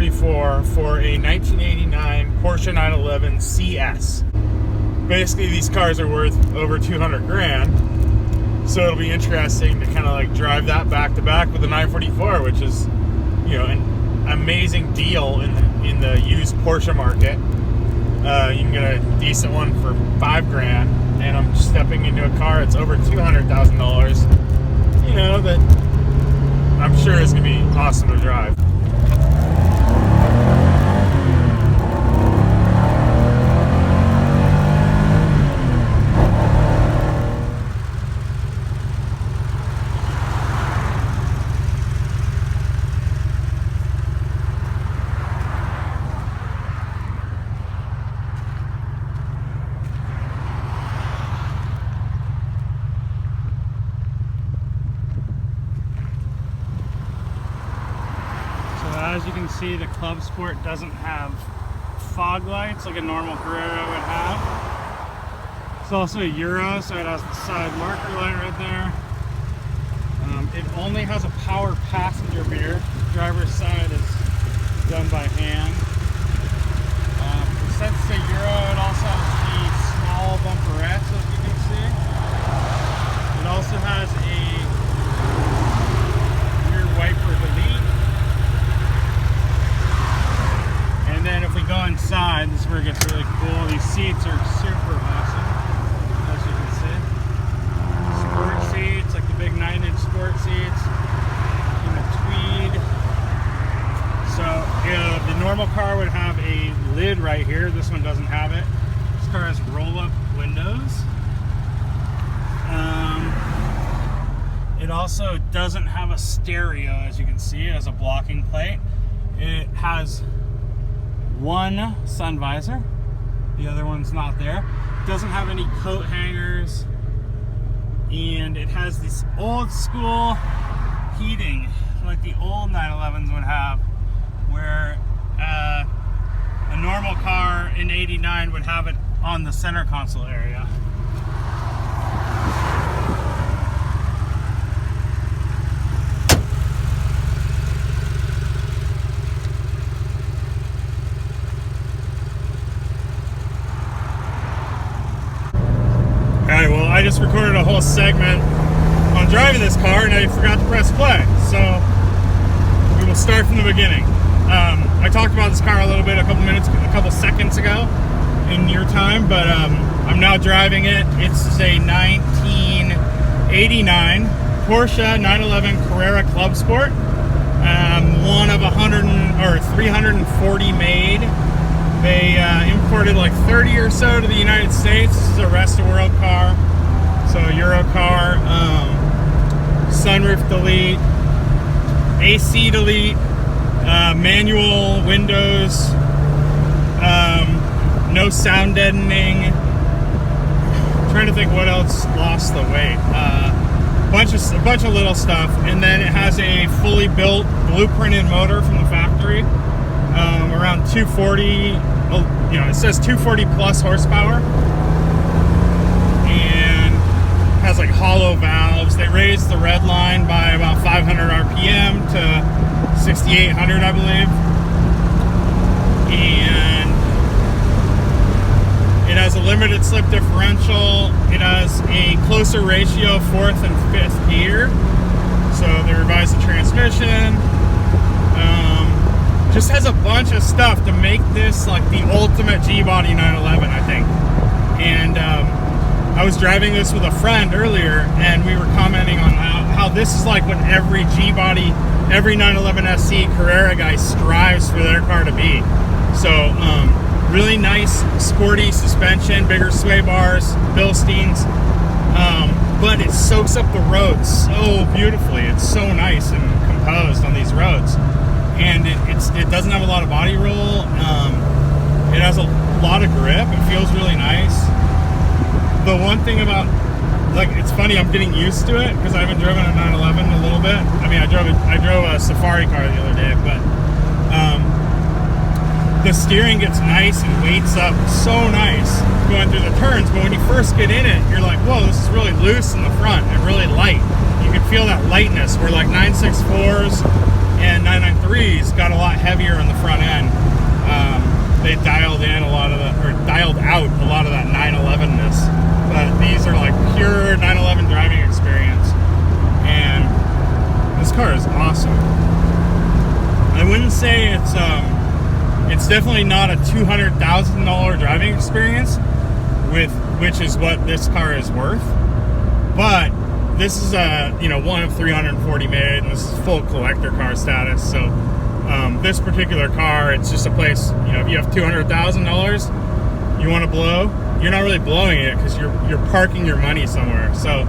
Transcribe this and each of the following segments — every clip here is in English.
944 for a 1989 Porsche 911 CS. Basically, these cars are worth over 200 grand. So it'll be interesting to kind of like drive that back to back with the 944, which is, you know, an amazing deal in the used Porsche market. You can get a decent one for 5 grand, and I'm stepping into a car that's over $200,000. You know, that I'm sure is going to be awesome to drive. As you can see, the Clubsport doesn't have fog lights like a normal Carrera would have. It's also a Euro, so it has the side marker light right there. It only has a power passenger mirror. The driver's side is done by hand. Since it's a Euro, it also has the small bumperettes, as you can see. It also has a rear wiper delete. And then if we go inside, this is where it gets really cool. These seats are super awesome, as you can see. Sport seats, like the big 9-inch sport seats in the tweed. So the normal car would have a lid right here. This one doesn't have it. This car has roll-up windows. It also doesn't have a stereo, as you can see. It has a blocking plate. It has one sun visor, the other one's not there. It doesn't have any coat hangers, and it has this old school heating like the old 911s would have, where a normal car in '89 would have it on the center console area. Well, I just recorded a whole segment on driving this car and I forgot to press play, so we will start from the beginning. I talked about this car a little bit a couple seconds ago in your time, but I'm now driving it. It's a 1989 Porsche 911 Carrera Clubsport, one of 340 made. They imported like 30 or so to the United States. This is a rest of world car, so a Euro car. Sunroof delete, AC delete, manual windows, no sound deadening. I'm trying to think what else lost the weight. A bunch of little stuff, and then it has a fully built blueprinted motor from the factory. Around 240, you know, it says 240 plus horsepower, and has like hollow valves. They raised the red line by about 500 RPM to 6,800, I believe, and it has a limited slip differential. It has a closer ratio of 4th and 5th gear, so they revised the transmission. Just has a bunch of stuff to make this like the ultimate G-body 911, I think. And I was driving this with a friend earlier, and we were commenting on how this is like what every G-body, every 911 SC Carrera guy strives for their car to be. So really nice sporty suspension, bigger sway bars, Bilsteins, but it soaks up the road so beautifully. It's so nice and composed on these roads. And it doesn't have a lot of body roll. It has a lot of grip. It feels really nice. The one thing about, like, it's funny, I'm getting used to it because I haven't driven a 911 in a little bit. I mean, I drove a safari car the other day, but the steering gets nice and weights up so nice going through the turns. But when you first get in it, you're like, whoa, this is really loose in the front and really light. You can feel that lightness where like 964s and 993's got a lot heavier in the front end. They dialed out a lot of that 911-ness. But these are like pure 911 driving experience. And this car is awesome. I wouldn't say it's definitely not a $200,000 driving experience, which is what this car is worth. But this is a one of 340 made, and this is full collector car status. So this particular car, it's just a place, if you have $200,000 you want to blow, you're not really blowing it because you're parking your money somewhere. So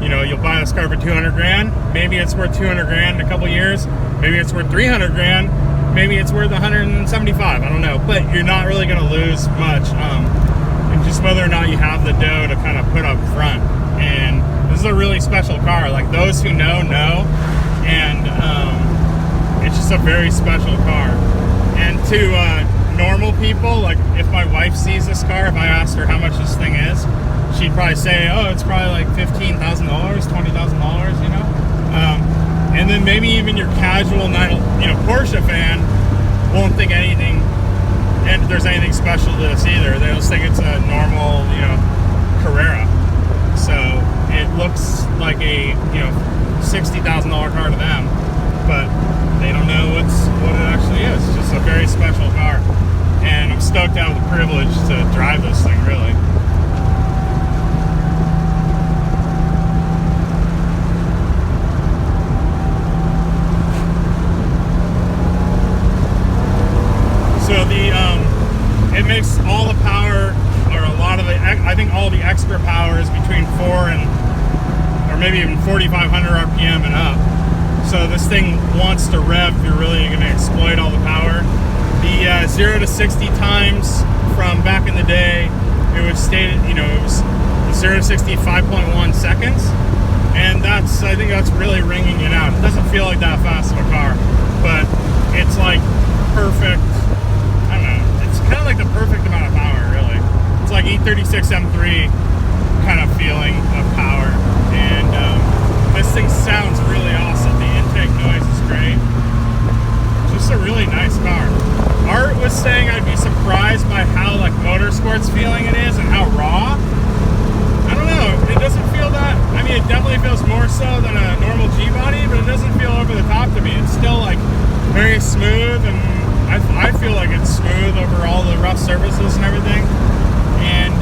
you'll buy this car for 200 grand. Maybe it's worth 200 grand in a couple years. Maybe it's worth 300 grand. Maybe it's worth 175. I don't know, but you're not really going to lose much. And just whether or not you have the dough to kind of put up front. And this is a really special car. Like, those who know. And it's just a very special car. And to normal people, like if my wife sees this car, if I asked her how much this thing is, she'd probably say, oh, it's probably like $15,000, $20,000, and then maybe even your casual Porsche fan won't think anything, and there's anything special to this either. They just think it's a normal, Carrera. So it looks like a, $60,000 car to them, but they don't know what it actually is. It's just a very special car, and I'm stoked to have the privilege to drive this thing, really. So it makes all the power, or a lot of I think all the extra power is between 4 and, or maybe even 4,500 RPM and up. So this thing wants to rev. You're really going to exploit all the power. The 0 to 60 times from back in the day, it was stated, it was 0 to 60 5.1 seconds, and I think that's really ringing it out. It doesn't feel like that fast of a car, but it's like perfect. I don't know. It's kind of like the perfect amount of power, really. It's like E36 M3 kind of feeling of power, and this thing sounds really awesome. The intake noise is great. Just a really nice car. Art was saying I'd be surprised by how like motorsports feeling it is and how raw. I don't know. It doesn't feel that. I mean, it definitely feels more so than a normal G-body, but it doesn't feel over the top to me. It's still like very smooth, and I feel like it's smooth over all the rough surfaces and everything. And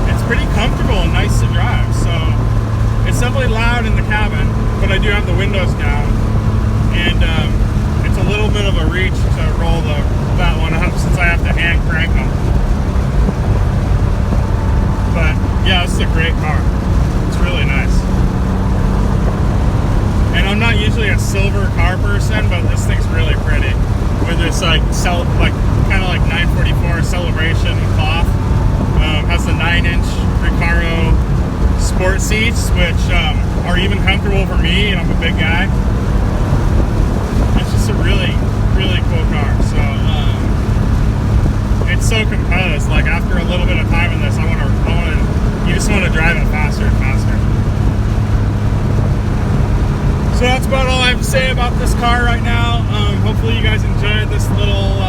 it's pretty comfortable and nice to drive. So it's definitely loud in the cabin, but I do have the windows down, and it's a little bit of a reach to roll that one up since I have to hand crank them. But yeah, this is a great car. It's really nice. And I'm not usually a silver car person, but this thing's really pretty. With this kind of like 944 Celebration cloth. Has the 9-inch Recaro sport seats, which are even comfortable for me, and I'm a big guy. It's just a really, really cool car. So it's so composed. Like, after a little bit of time in this, you just want to drive it faster and faster. So that's about all I have to say about this car right now. Hopefully you guys enjoyed this little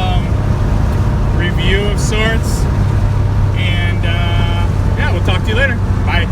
review of sorts. And yeah, we'll talk to you later. Bye.